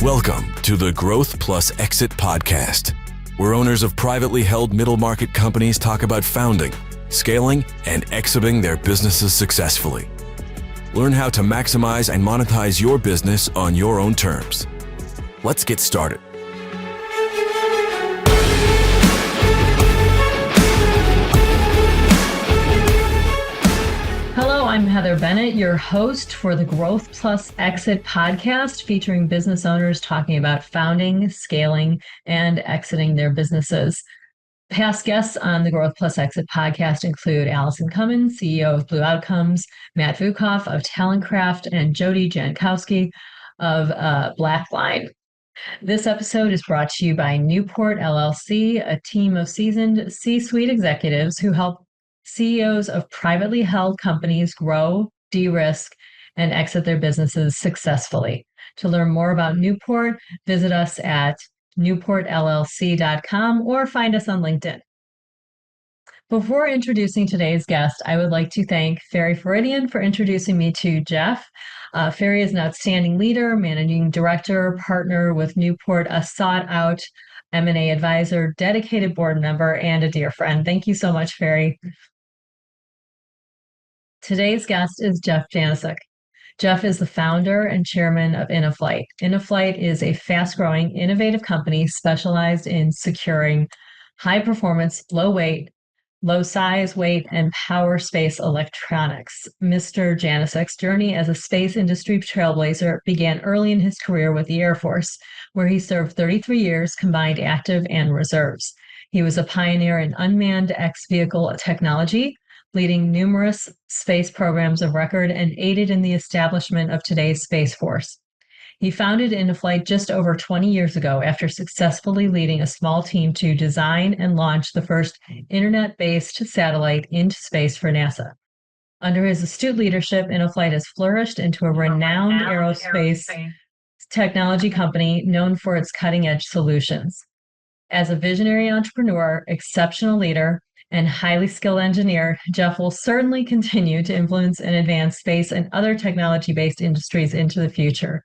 Welcome to the Growth Plus Exit podcast, where owners of privately held middle market companies talk about founding, scaling, and exiting their businesses successfully. Learn how to maximize and monetize your business on your own terms. Let's get started. Hello, I'm Heather Bennett, your host for the Growth Plus Exit podcast, featuring business owners talking about founding, scaling, and exiting their businesses. Past guests on the Growth Plus Exit podcast include Allison Cummins, CEO of Blue Outcomes, Matt Vukoff of Talentcraft, and Jody Janikowski of Blackline. This episode is brought to you by Newport LLC, a team of seasoned C-suite executives who help CEOs of privately held companies grow, de-risk, and exit their businesses successfully. To learn more about Newport, visit us at newportllc.com or find us on LinkedIn. Before introducing today's guest, I would like to thank Ferry Floridian for introducing me to Jeff. Ferry is an outstanding leader, managing director, partner with Newport, a sought-out M&A advisor, dedicated board member, and a dear friend. Thank you so much, Ferry. Today's guest is Jeff Janicik. Jeff is the founder and chairman of Innoflight. Innoflight is a fast-growing, innovative company specialized in securing high-performance, low size, weight, and power space electronics. Mr. Janicik's journey as a space industry trailblazer began early in his career with the Air Force, where he served 33 years, combined active and reserves. He was a pioneer in unmanned X-vehicle technology, leading numerous space programs of record and aided in the establishment of today's Space Force. He founded Innoflight just over 20 years ago after successfully leading a small team to design and launch the first internet-based satellite into space for NASA. Under his astute leadership, Innoflight has flourished into a renowned aerospace technology company known for its cutting-edge solutions. As a visionary entrepreneur, exceptional leader, and highly skilled engineer, Jeff will certainly continue to influence and advance space and other technology-based industries into the future.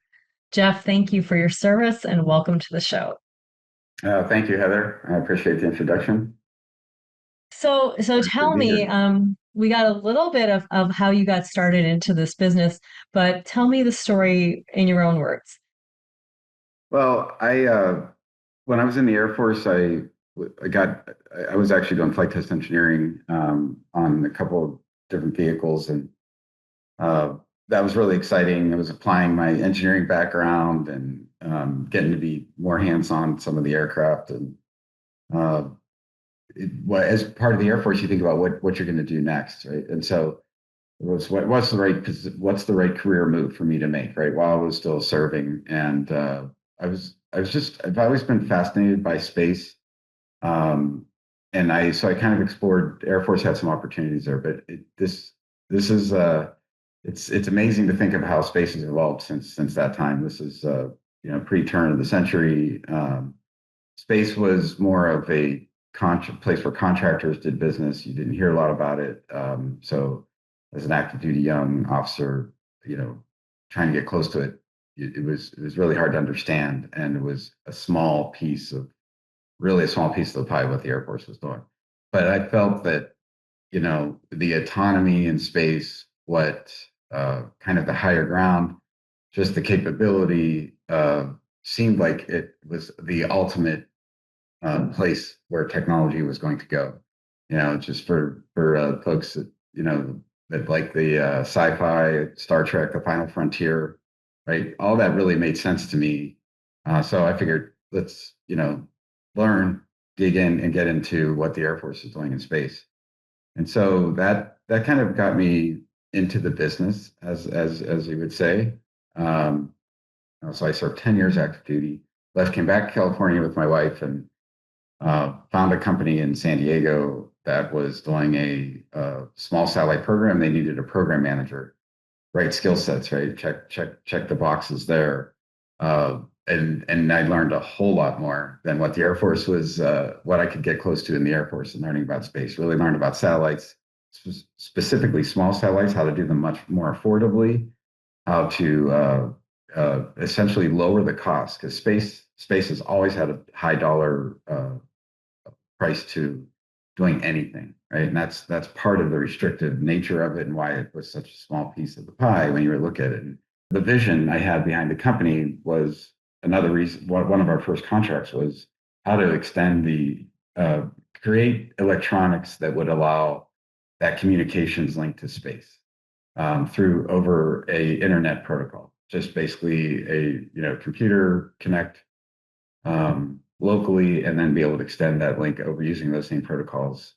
Jeff, thank you for your service and welcome to the show. Thank you, Heather. I appreciate the introduction. So tell me, we got a little bit of how you got started into this business, but tell me the story in your own words. Well, when I was in the Air Force, I was actually doing flight test engineering on a couple of different vehicles, and that was really exciting. I was applying my engineering background and getting to be more hands-on some of the aircraft. And as part of the Air Force, you think about what you're going to do next, right? And so it was what's the right career move for me to make, right? While I was still serving, and I've always been fascinated by space. So I kind of explored. Air Force had some opportunities there, but it's amazing to think of how space has evolved since that time. This is pre-turn of the century. Space was more of a place where contractors did business. You didn't hear a lot about it. So as an active duty young officer, trying to get close to it, it was really hard to understand, and it was a small piece of the pie what the Air Force was doing. But I felt that, the autonomy in space, what kind of the higher ground, just the capability seemed like it was the ultimate place where technology was going to go. Just for folks that, that like the sci-fi, Star Trek, The Final Frontier, right? All that really made sense to me. So I figured, let's, learn, dig in, and get into what the Air Force is doing in space. And so that kind of got me into the business, as you would say. So I served 10 years active duty, came back to California with my wife, and found a company in San Diego that was doing a small satellite program. They needed a program manager, right skill sets, right? Check the boxes there. And I learned a whole lot more than what the Air Force was, what I could get close to in the Air Force, and learning about space. Really learned about satellites, specifically small satellites, how to do them much more affordably, how to essentially lower the cost, because space has always had a high dollar price to doing anything, right? And that's part of the restrictive nature of it and why it was such a small piece of the pie when you look at it. And the vision I had behind the company was another reason. One of our first contracts was how to extend create electronics that would allow that communications link to space through over a internet protocol. Just basically a computer connect locally, and then be able to extend that link over using those same protocols,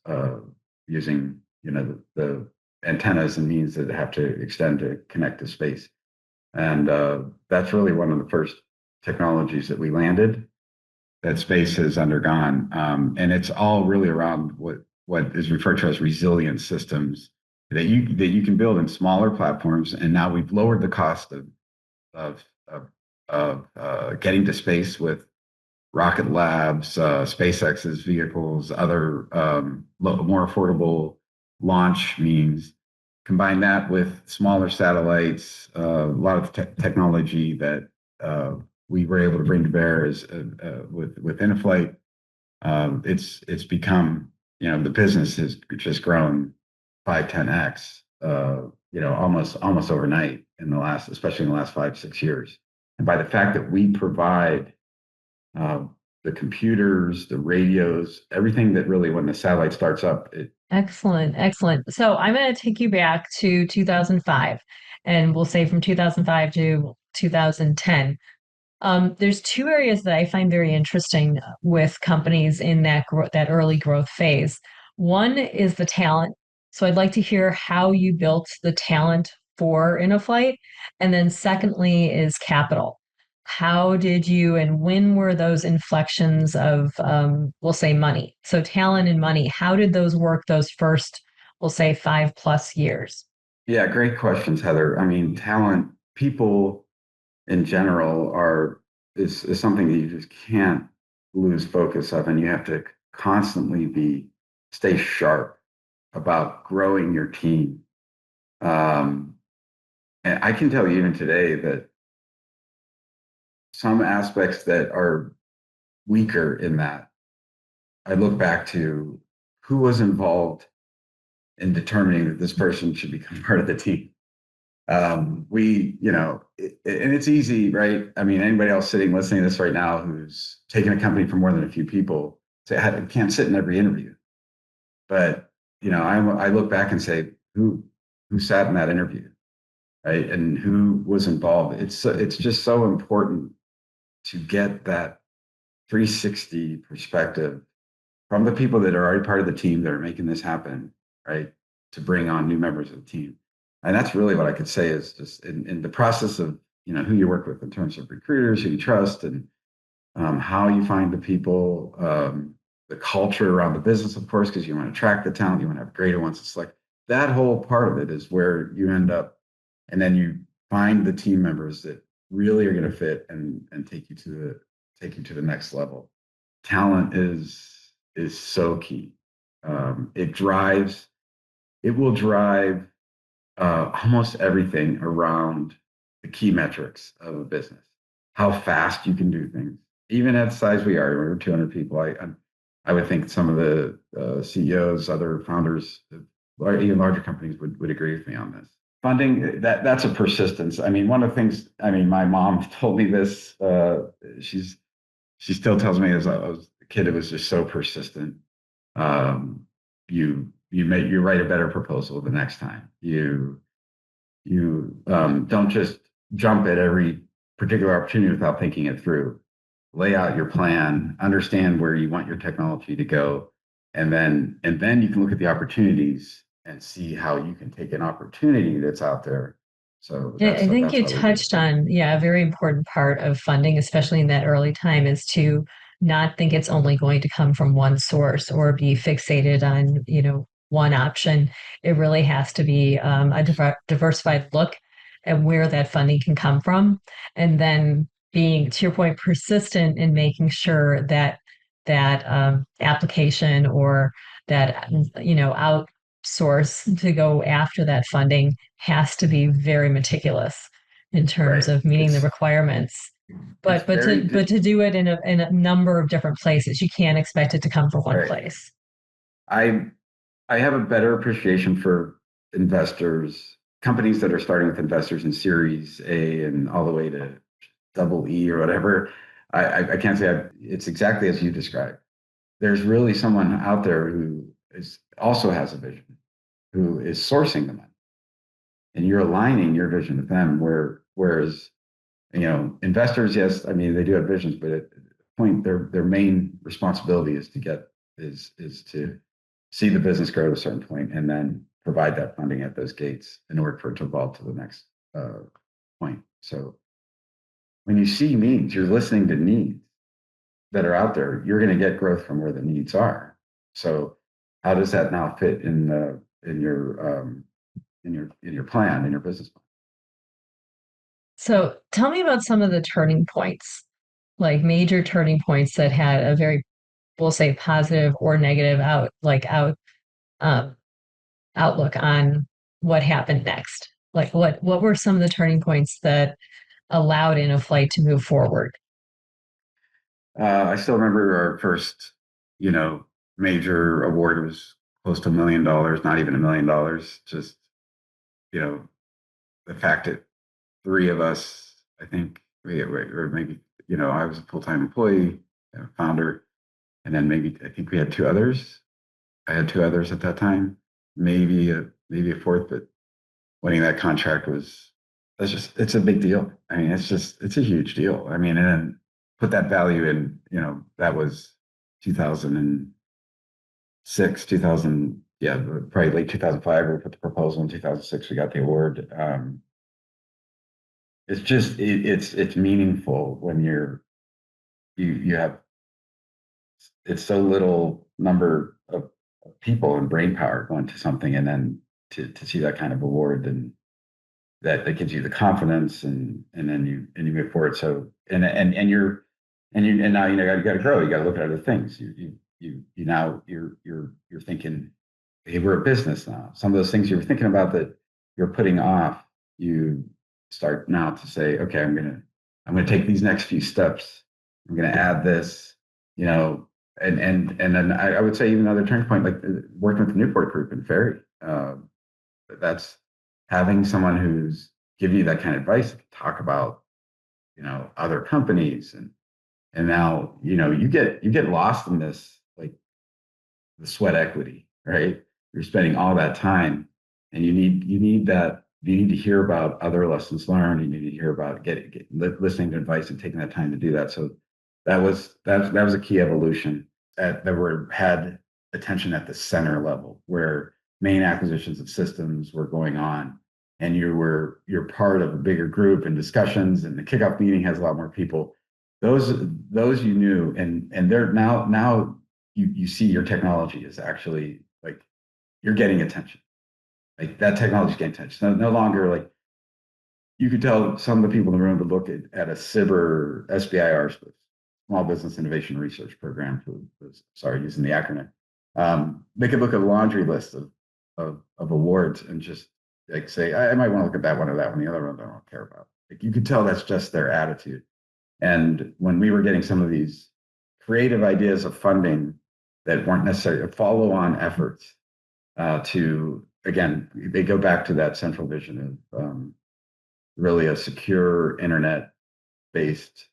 using the antennas and means that have to extend to connect to space. And that's really one of the first technologies that we landed that space has undergone, and it's all really around what is referred to as resilient systems that you can build in smaller platforms. And now we've lowered the cost of getting to space with Rocket Labs, SpaceX's vehicles, other more affordable launch means. Combine that with smaller satellites, a lot of technology that we were able to bring to bear with Innoflight. It's become, the business has just grown 5-10x, almost overnight especially in the last 5-6 years. And by the fact that we provide the computers, the radios, everything that really, when the satellite starts up, Excellent, excellent. So I'm going to take you back to 2005, and we'll say from 2005 to 2010. There's two areas that I find very interesting with companies in that early growth phase. One is the talent. So I'd like to hear how you built the talent for Innoflight. And then secondly is capital. How did you and when were those inflections of, we'll say, money? So talent and money, how did those work those first, we'll say, 5+ years? Yeah, great questions, Heather. I mean, talent, people in general is something that you just can't lose focus of, and you have to constantly stay sharp about growing your team. And I can tell you even today that some aspects that are weaker in that, I look back to who was involved in determining that this person should become part of the team. And it's easy, right? I mean, anybody else listening to this right now who's taken a company for more than a few people, can't sit in every interview. But I look back and say, who sat in that interview, right? And who was involved? It's just so important to get that 360 perspective from the people that are already part of the team that are making this happen, right? To bring on new members of the team. And that's really what I could say is just in the process of, who you work with in terms of recruiters, who you trust, and how you find the people, the culture around the business, of course, because you want to attract the talent, you want to have greater ones. It's like that whole part of it is where you end up, and then you find the team members that really are going to fit and take you to the next level. Talent is so key. It will drive almost everything around the key metrics of a business. How fast you can do things, even at the size we're 200 people. I would think some of the CEOs, other founders, even larger companies would agree with me on this. Funding, that's a persistence. I mean, one of the things, my mom told me this, she still tells me as I was a kid, it was just so persistent. You write a better proposal the next time. You don't just jump at every particular opportunity without thinking it through. Lay out your plan, understand where you want your technology to go, and then you can look at the opportunities and see how you can take an opportunity that's out there. So I think you that's how we do touched on, a very important part of funding, especially in that early time, is to not think it's only going to come from one source or be fixated on, one option. It really has to be a diversified look at where that funding can come from. And then being, to your point, persistent in making sure that application or that, outsource to go after that funding has to be very meticulous. in terms Right. of meeting the requirements. It's very, But to do it in a number of different places, you can't expect it to come from one right. place. I I have a better appreciation for investors, companies that are starting with investors in Series A and all the way to double E or whatever. I can't say it's exactly as you described. There's really someone out there who is also has a vision, who is sourcing the money, and you're aligning your vision with them. Whereas investors, yes, I mean they do have visions, but at the point their main responsibility is to get is to see the business grow to a certain point and then provide that funding at those gates in order for it to evolve to the next point. So when you see needs, you're listening to needs that are out there. You're going to get growth from where the needs are. So how does that now fit in your plan, in your business plan? So tell me about some of the turning points, like major turning points that had a very, we'll say, positive or negative um, outlook on what happened next. Like what were some of the turning points that allowed Innoflight to move forward? I still remember our first, major award was close to $1 million, not even $1 million. Just, you know, the fact that three of us, I think, or maybe, I was a full-time employee, founder, and then I think we had two others. I had two others at that time, maybe a fourth, but winning that contract it's a big deal. I mean, it's a huge deal. I mean, and then put that value in, that was 2006, 2000, yeah, probably late 2005. We put the proposal in 2006. We got the award. It's meaningful when you have it's so little number of people and brain power going to something, and then to see that kind of award, and that gives you the confidence, and then you move forward. So and now you got to grow. You got to look at other things. You're thinking, hey, we're a business now. Some of those things you were thinking about that you're putting off, you start now to say, okay, I'm gonna take these next few steps. I'm gonna add this, and then I would say even another turning point, like working with the Newport Group and Ferry. That's having someone who's giving you that kind of advice, talk about, other companies, and now, you get lost in this, like the sweat equity, right? You're spending all that time, and you need to hear about other lessons learned. You need to hear about listening to advice and taking that time to do that. So that was a key evolution had attention at the center level, where main acquisitions of systems were going on, and you're part of a bigger group and discussions, and the kickoff meeting has a lot more people. Those you knew, and they're now you see your technology is actually, like, you're getting attention. Like, that technology is getting attention. No longer, like, you could tell some of the people in the room to look at a SBIR, SBIR, Small Business Innovation Research Program, sorry, using the acronym. They could look at a laundry list of awards and just, like, say, I might want to look at that one or that one. The other one I don't care about. Like, you could tell that's just their attitude. And when we were getting some of these creative ideas of funding that weren't necessarily follow-on efforts, again, they go back to that central vision of really a secure internet-based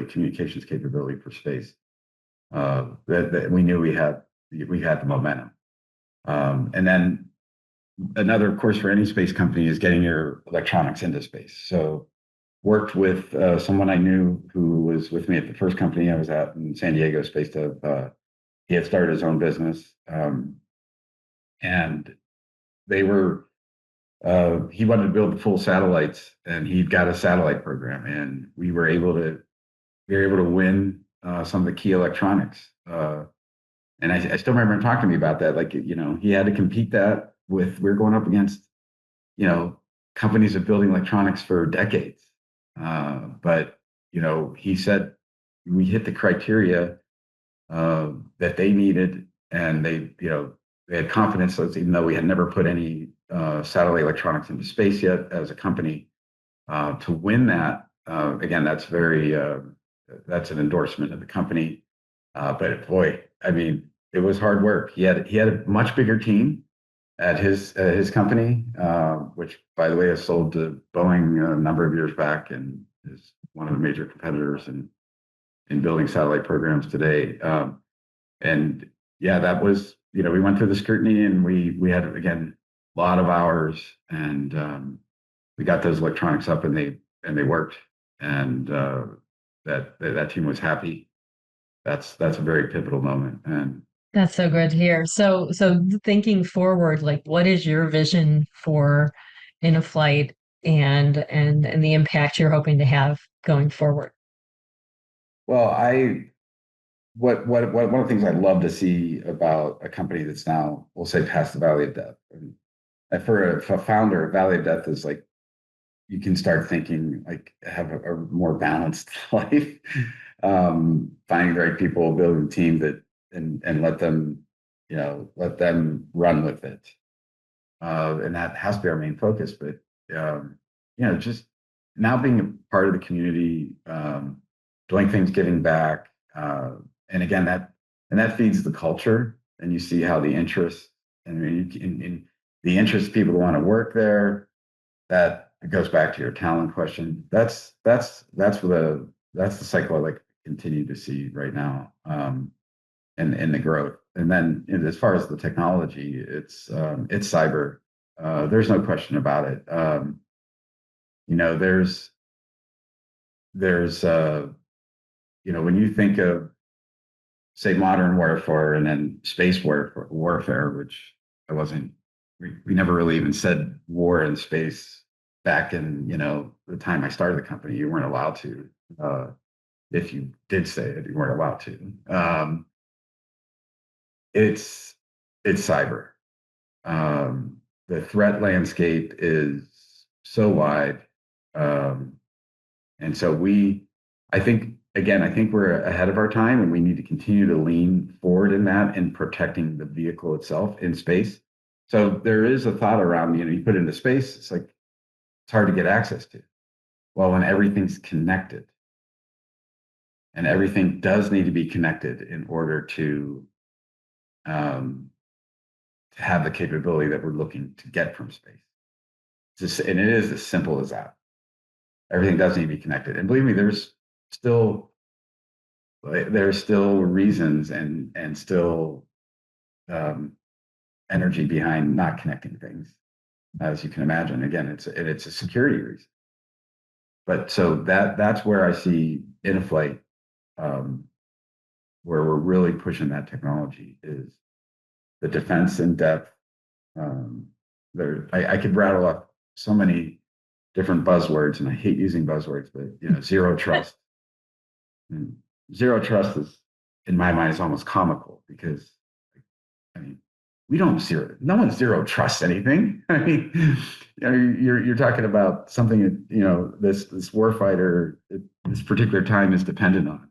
communications capability for space. That we knew we had the momentum. And then another, of course, for any space company is getting your electronics into space. So worked with someone I knew who was with me at the first company I was at in San Diego, Space Dev. He had started his own business, and he wanted to build the full satellites, and he'd got a satellite program, and we were able to win some of the key electronics. And I still remember him talking to me about that. Like, he had to compete that we were going up against, companies of building electronics for decades. But, he said we hit the criteria that they needed, and we had confidence, even though we had never put any satellite electronics into space yet as a company, to win that. Again, that's an endorsement of the company. But boy, I mean, it was hard work. He had a much bigger team at his company, which, by the way, has sold to Boeing a number of years back and is one of the major competitors in building satellite programs today. And yeah, that was, we went through the scrutiny, and we had, again, a lot of hours, and we got those electronics up, and they worked, and that team was happy. That's a very pivotal moment. And That's so good to hear. So thinking forward, like what is your vision for Innoflight and the impact you're hoping to have going forward? well, one of the things I love to see about a company that's now, we'll say, past the valley of death. And for a founder, Valley of Death is like, you can start thinking, like, have a more balanced life, finding the right people, building a team and let them, run with it. And that has to be our main focus. But, just now being a part of the community, doing things, giving back. And again, that feeds the culture, and you see how the interest, and the interest of people who want to work there, that it goes back to your talent question. That's the cycle I like to continue to see right now, and the growth. And then, as far as the technology, it's cyber. There's no question about it. When you think of, say, modern warfare and then space warfare, which I wasn't, we never really even said war in space back in, the time I started the company. You weren't allowed to. If you did say it, you weren't allowed to. It's cyber. The threat landscape is so wide. And so I think we're ahead of our time, and we need to continue to lean forward in that and protecting the vehicle itself in space. So there is a thought around, you put it into space, it's like, it's hard to get access to. Well, when everything's connected, and everything does need to be connected in order to have the capability that we're looking to get from space. And it is as simple as that. Everything does need to be connected. And believe me, there's still reasons and still energy behind not connecting things, as you can imagine. Again, it's a security reason. But so that's where I see Innoflight, where we're really pushing that technology, is the defense in depth. I could rattle off so many different buzzwords, and I hate using buzzwords, but zero trust. And zero trust is, in my mind, is almost comical, because, I mean, no one zero trusts anything. I mean, you're talking about something that, this warfighter at this particular time is dependent on.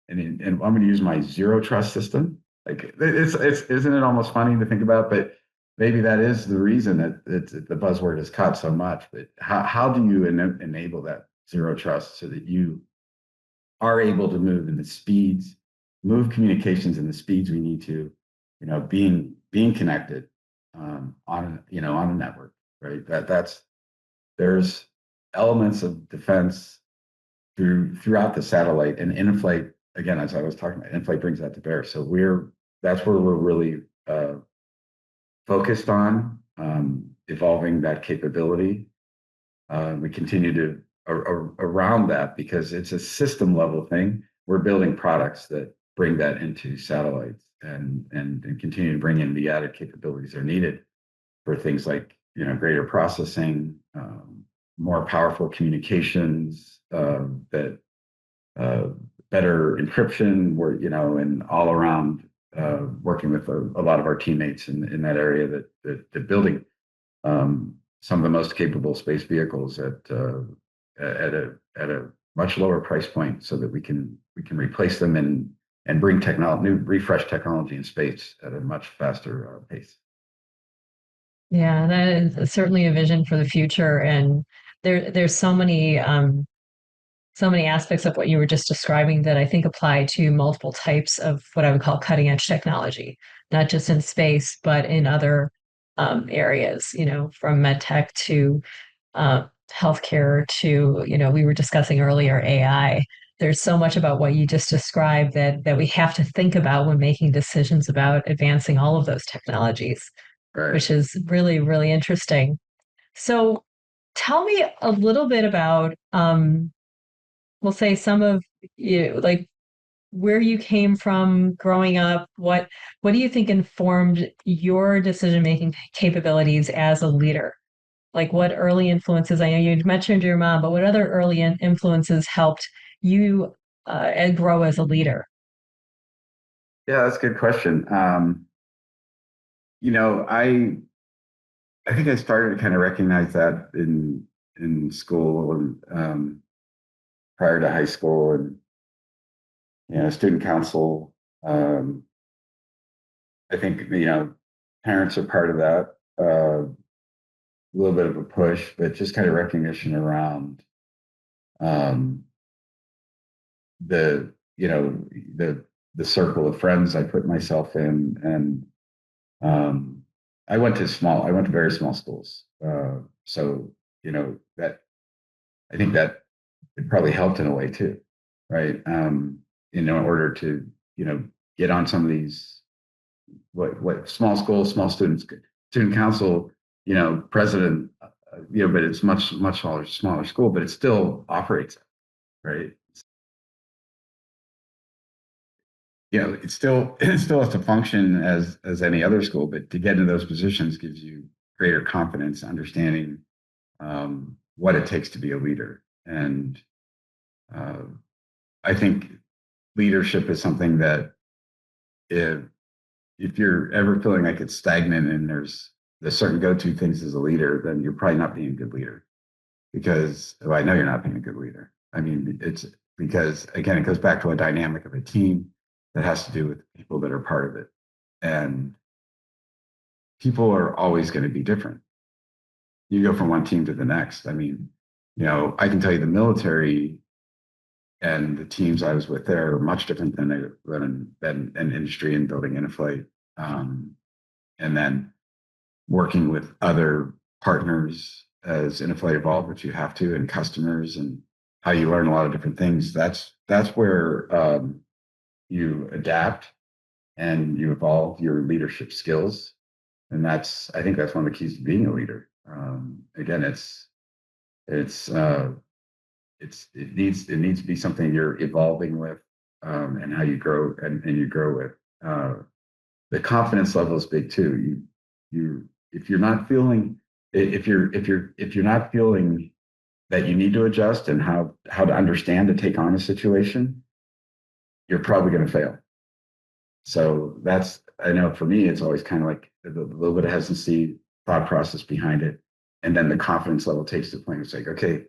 And I'm going to use my zero trust system. Like, isn't it almost funny to think about? But maybe that is the reason that the buzzword is caught so much. But how do you enable that zero trust so that you are able to move communications in the speeds we need to, being connected on a network, right? There's elements of defense throughout the satellite, and Innoflight, again, as I was talking about, Innoflight brings that to bear. So that's where we're really focused on evolving that capability. We continue to around that, because it's a system level thing. We're building products that bring that into satellites, and continue to bring in the added capabilities that are needed for things like, greater processing, more powerful communications, that better encryption, and all around, working with a lot of our teammates in that area, that building some of the most capable space vehicles at a much lower price point, so that we can replace them and bring new refresh technology in space at a much faster pace. Yeah, that is certainly a vision for the future. And there's so many aspects of what you were just describing that I think apply to multiple types of what I would call cutting edge technology, not just in space, but in other areas, from med tech to healthcare to, we were discussing earlier AI. There's so much about what you just described that we have to think about when making decisions about advancing all of those technologies, Right. which is really, really interesting. So tell me a little bit about, we'll say some of like where you came from growing up. What do you think informed your decision making capabilities as a leader? Like what early influences? I know you mentioned your mom, but what other early influences helped you and grow as a leader? Yeah, that's a good question. You know, I think I started to kind of recognize that in school and prior to high school and student council. Um, I think parents are part of that. A little bit of a push, but just kind of recognition around um, the the the circle of friends I put myself in, and um, I went to very small schools, so that I think that it probably helped in a way too, right? In order to get on some of these what small schools, small student council, president, but it's much smaller school, but it still operates, right? It still has to function as any other school, but to get into those positions gives you greater confidence, understanding what it takes to be a leader. And uh, I think leadership is something that if you're ever feeling like it's stagnant and there's certain go-to things as a leader, then you're probably not being a good leader because well, I know you're not being a good leader. I mean, it's because again, it goes back to a dynamic of a team that has to do with people that are part of it. And people are always going to be different. You go from one team to the next. I mean, I can tell you the military and the teams I was with there are much different than an industry and building in a flight. And then working with other partners as in a flight evolved, which you have to, and customers and how you learn a lot of different things. That's where you adapt and you evolve your leadership skills. And I think that's one of the keys to being a leader. Again, it's it needs to be something you're evolving with, and how you grow and you grow with. The confidence level is big too. If you're not feeling if you're not feeling that you need to adjust and how to understand to take on a situation, you're probably going to fail. So I know for me, it's always kind of like a little bit of hesitancy, thought process behind it. And then the confidence level takes the point. It's like, okay,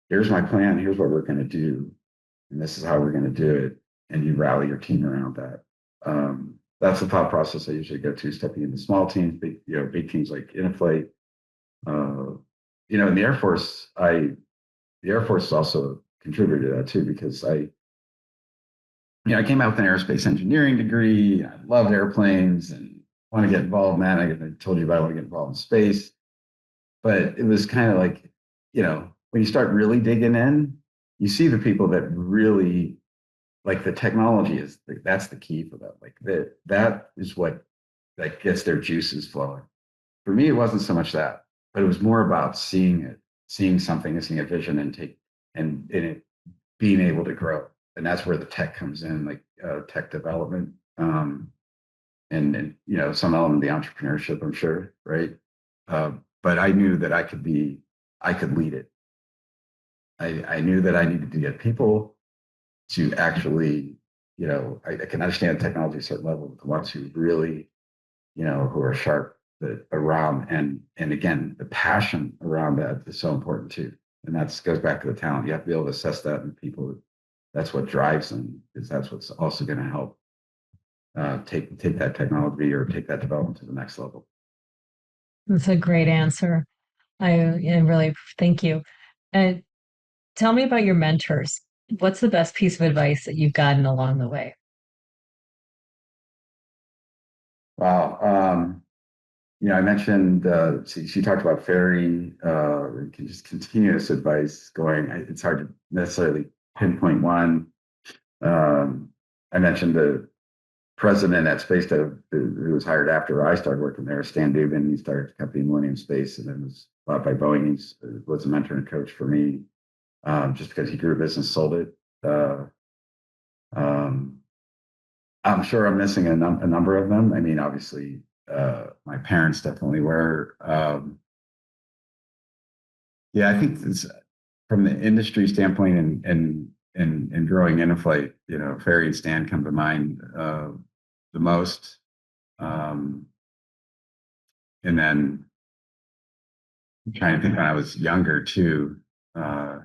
here's my plan. Here's what we're going to do. And this is how we're going to do it. And you rally your team around that. That's the thought process I usually go to, stepping into small teams, big teams like Innoflight. In the Air Force also contributed to that too, because I came out with an aerospace engineering degree. I loved airplanes and want to get involved in that. I told you about I want to get involved in space, but it was kind of like, when you start really digging in, you see the people that really like the technology that's the key for them. Like that is what that gets their juices flowing. For me, it wasn't so much that, but it was more about seeing something, and seeing a vision and it being able to grow. And that's where the tech comes in, like tech development, and some element of the entrepreneurship, I'm sure, right? But I knew that I could lead it. I knew that I needed to get people to actually, I can understand technology at a certain level, but the ones who really, who are sharp around, and again, the passion around that is so important too. And that goes back to the talent. You have to be able to assess that in people. That's what drives them, because that's what's also going to help take that technology or take that development to the next level. That's a great answer. I really thank you. And tell me about your mentors. What's the best piece of advice that you've gotten along the way? Wow. I mentioned she talked about ferrying, just continuous advice going. It's hard to necessarily pinpoint one. I mentioned the president at Space Dev, who was hired after I started working there, Stan Dubin. He started a company Millennium Space and then was bought by Boeing. He was a mentor and coach for me, just because he grew a business, sold it. Um, I'm sure I'm missing a number of them. I mean, obviously, my parents definitely were. Yeah, I think from the industry standpoint and growing Innoflight, Ferry and Stan come to mind the most. And then I'm trying to think when I was younger too. I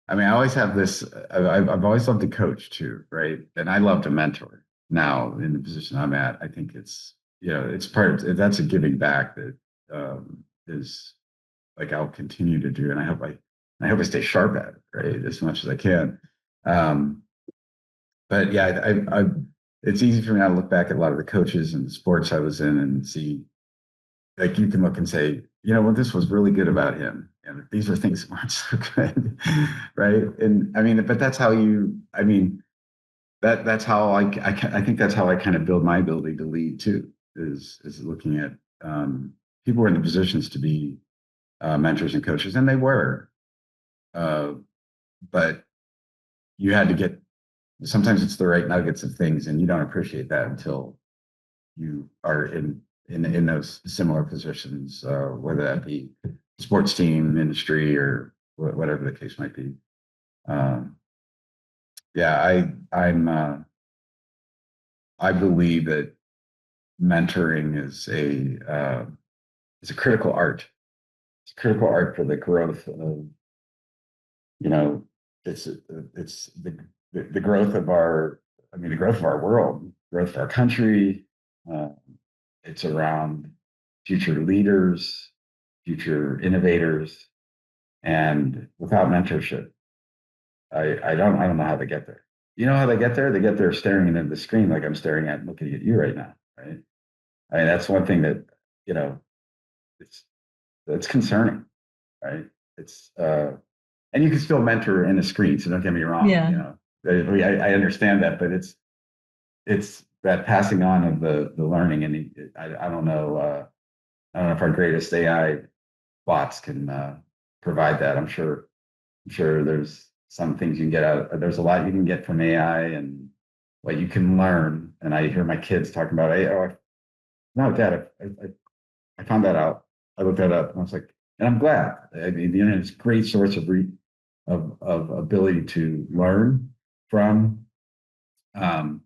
mean, I always have this. I've always loved to coach too, right? And I love to mentor. Now, in the position I'm at, I think it's part of that's a giving back that is like I'll continue to do, and I hope I stay sharp at it, right, as much as I can. Um, but yeah, it's easy for me now to look back at a lot of the coaches and the sports I was in and see, like, you can look and say, well, this was really good about him, and these are things that weren't so good, right? And I mean, but that's how I mean, that's how I think that's how I kind of build my ability to lead too, is looking at people who are in the positions to be mentors and coaches, and they were, uh, but you had to get. Sometimes it's the right nuggets of things, and you don't appreciate that until you are in those similar positions, whether that be sports team, industry, or whatever the case might be. Um, yeah, I believe that mentoring is a critical art. It's a critical art for the growth of, you know it's the growth of the growth of our world, growth of our country. Uh, it's around future leaders, future innovators, and without mentorship, I don't know how they get there. You know how they get there? They get there staring into the screen like I'm staring at looking at you right now, right? I mean, that's one thing that, you know, it's it's concerning, right? It's and you can still mentor in a screen, so don't get me wrong. Yeah. I understand that, but it's that passing on of the learning, and I don't know. I don't know if our greatest AI bots can provide that. I'm sure there's some things you can get out. There's a lot you can get from AI and what you can learn. And I hear my kids talking about, hey, no, Dad, I found that out. I looked that up, and I was like, and I'm glad. I mean, the internet is a great source of ability to learn from. Um,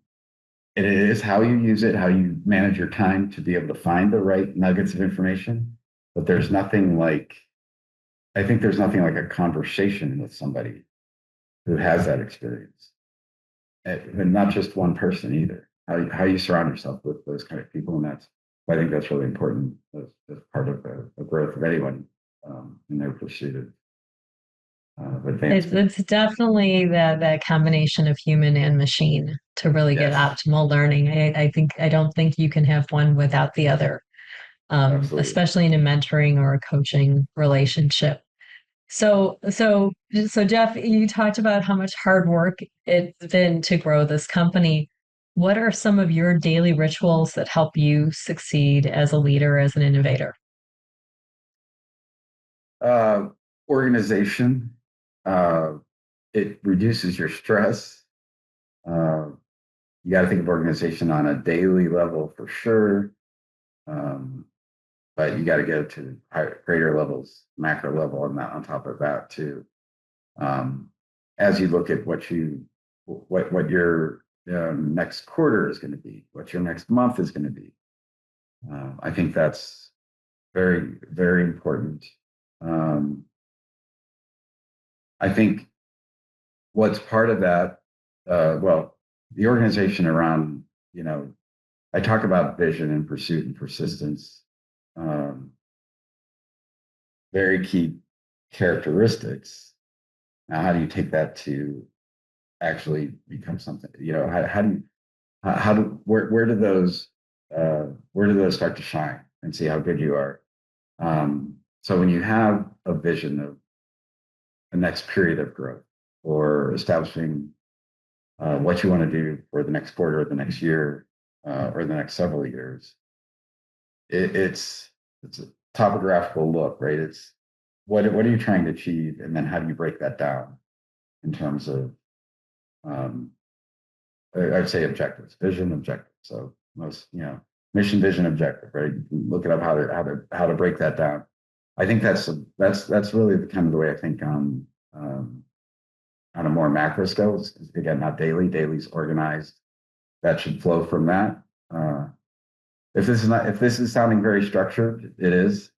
it is how you use it, how you manage your time to be able to find the right nuggets of information. But I think there's nothing like a conversation with somebody who has that experience, and not just one person either. How you surround yourself with those kind of people, and I think that's really important as part of the growth of anyone in their pursuit of advancement. It's definitely that combination of human and machine to really get Yes, optimal learning. I don't think you can have one without the other, absolutely. especially in a mentoring or a coaching relationship. So Jeff, you talked about how much hard work it's been to grow this company. What are some of your daily rituals that help you succeed as a leader, as an innovator? Uh, Organization. Uh, it reduces your stress. Uh, you got to think of organization on a daily level for sure. Um, but you got to get to greater levels, macro level, and that on top of that too. Um, as you look at what your next quarter is going to be, what your next month is going to be, I think that's very, very important. Um, I think what's part of that, well, the organization around, I talk about vision and pursuit and persistence. Um, very key characteristics. Now, how do you take that to actually become something? How do you how do where do those start to shine and see how good you are? So when you have a vision of the next period of growth or establishing what you want to do for the next quarter or the next year or the next several years, it's a topographical look, right? It's what are you trying to achieve, and then how do you break that down in terms of um, I'd say objectives, vision, objective. So mission, vision, objective, right? You can look it up how to break that down. I think that's really the kind of the way I think on a more macro scale. Again, not daily. Daily's organized. That should flow from that. If this is sounding very structured, it is.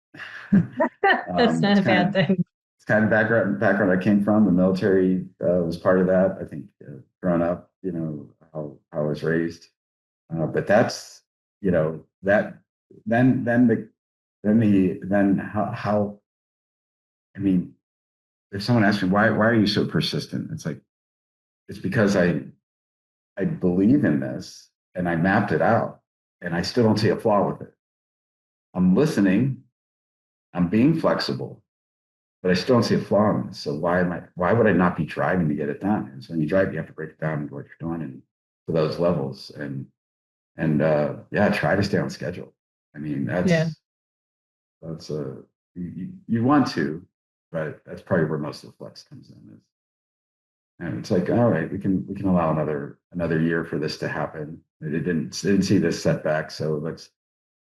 That's not a bad thing. It's kind of background I came from. The military was part of that. I think growing up, how I was raised. But that's that then how I mean, if someone asks me why are you so persistent, it's like it's because I believe in this and I mapped it out and I still don't see a flaw with it. I'm listening, I'm being flexible, but I still don't see a flaw in this. So why would I not be driving to get it done? And so when you drive, you have to break it down into what you're doing and to those levels and yeah, try to stay on schedule. I mean, that's you want to, but that's probably where most of the flex comes in is. And it's like, all right, we can allow another year for this to happen. It didn't see this setback, so let's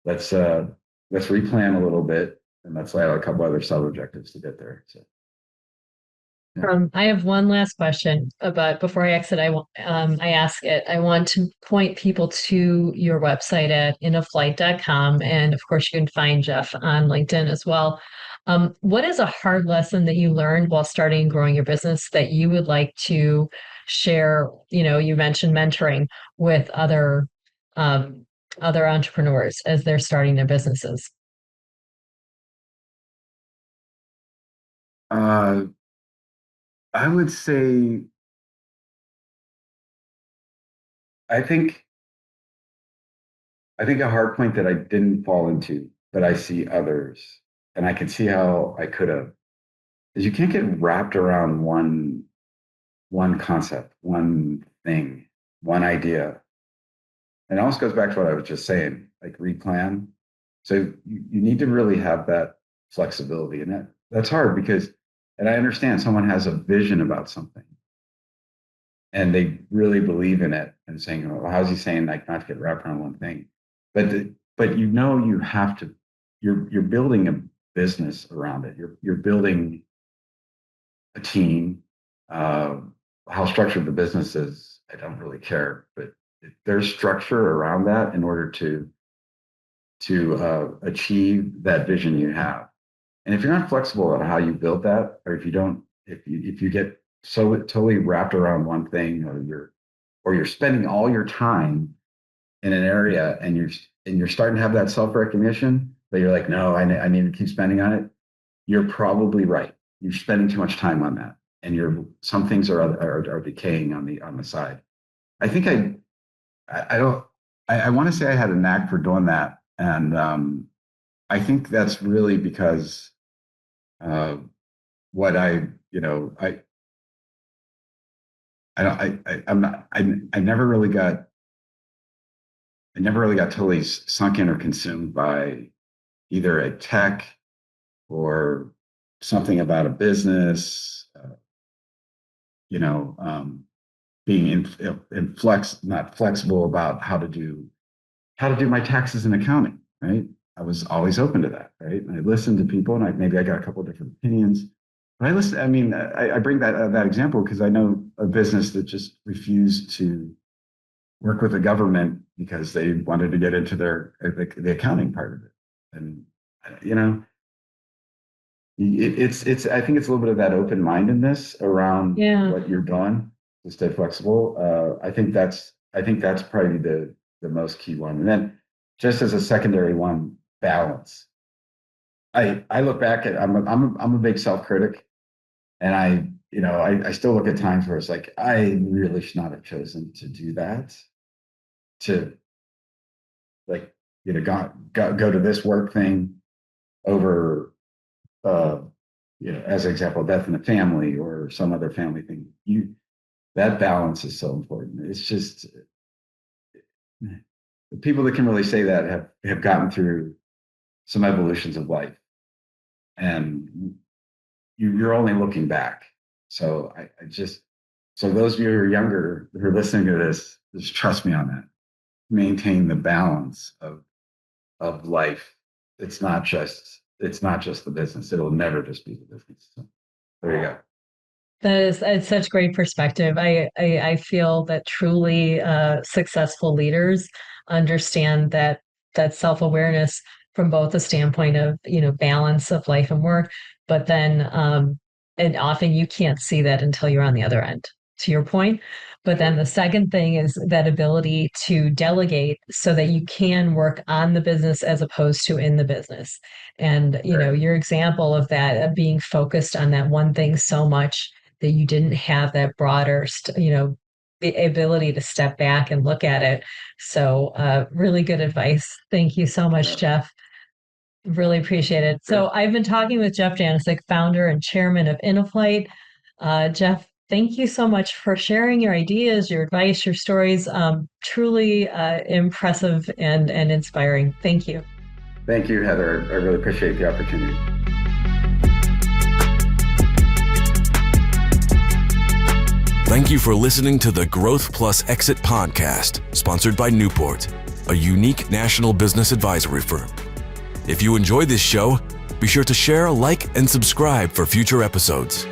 replan a little bit and let's lay out a couple other sub objectives to get there. So I have one last question, but before I exit, I ask it. I want to point people to your website at innoflight.com, and of course, you can find Jeff on LinkedIn as well. What is a hard lesson that you learned while starting and growing your business that you would like to share? You mentioned mentoring with other entrepreneurs as they're starting their businesses. uh, I would say I think a hard point that I didn't fall into, but I see others, and I can see how I could have, is you can't get wrapped around one concept, one thing, one idea. And it almost goes back to what I was just saying, like replan. So you need to really have that flexibility, and that's hard because, and I understand someone has a vision about something and they really believe in it and saying, well, how's he saying like not to get wrapped around one thing? But you have to, you're building a business around it. You're building a team. How structured the business is, I don't really care, but there's structure around that in order to achieve that vision you have. And if you're not flexible at how you build that, or if you get so totally wrapped around one thing, or you're spending all your time in an area and you're starting to have that self-recognition, but you're like, no, I need to keep spending on it. You're probably right. You're spending too much time on that, and some things are decaying on the side. I think I don't I want to say I had a knack for doing that, and I think that's really because what I don't I'm not I never really got totally sunk in or consumed by either a tech or something about a business, being not flexible about how to do my taxes and accounting, right? I was always open to that, right? And I listened to people, and maybe I got a couple of different opinions. But I listen. I mean, I bring that example because I know a business that just refused to work with the government because they wanted to get into the accounting part of it, and you know, it's I think it's a little bit of that open mindedness around what you're doing to stay flexible. I think that's probably the most key one. And then just as a secondary one, balance. I look back at, I'm a big self-critic, and I still look at times where it's like, I really should not have chosen to do that, to like, go to this work thing over, as an example, death in the family or some other family thing. That balance is so important. It's just the people that can really say that have gotten through some evolutions of life, and you're only looking back. So so those of you who are younger who are listening to this, just trust me on that. Maintain the balance of life. It's not just the business. It'll never just be the business. So there you go. It's such great perspective. I feel that truly successful leaders understand that self-awareness from both the standpoint of, balance of life and work, but then and often you can't see that until you're on the other end, to your point. But then the second thing is that ability to delegate so that you can work on the business as opposed to in the business. And, your example of that, of being focused on that one thing so much that you didn't have that broader, the ability to step back and look at it. So really good advice. Thank you so much, Jeff. Really appreciate it. So I've been talking with Jeff Janicik, founder and chairman of Innoflight. Jeff, thank you so much for sharing your ideas, your advice, your stories. Truly impressive and inspiring. Thank you. Thank you, Heather. I really appreciate the opportunity. Thank you for listening to the Growth Plus Exit podcast, sponsored by Newport, a unique national business advisory firm. If you enjoyed this show, be sure to share, like, and subscribe for future episodes.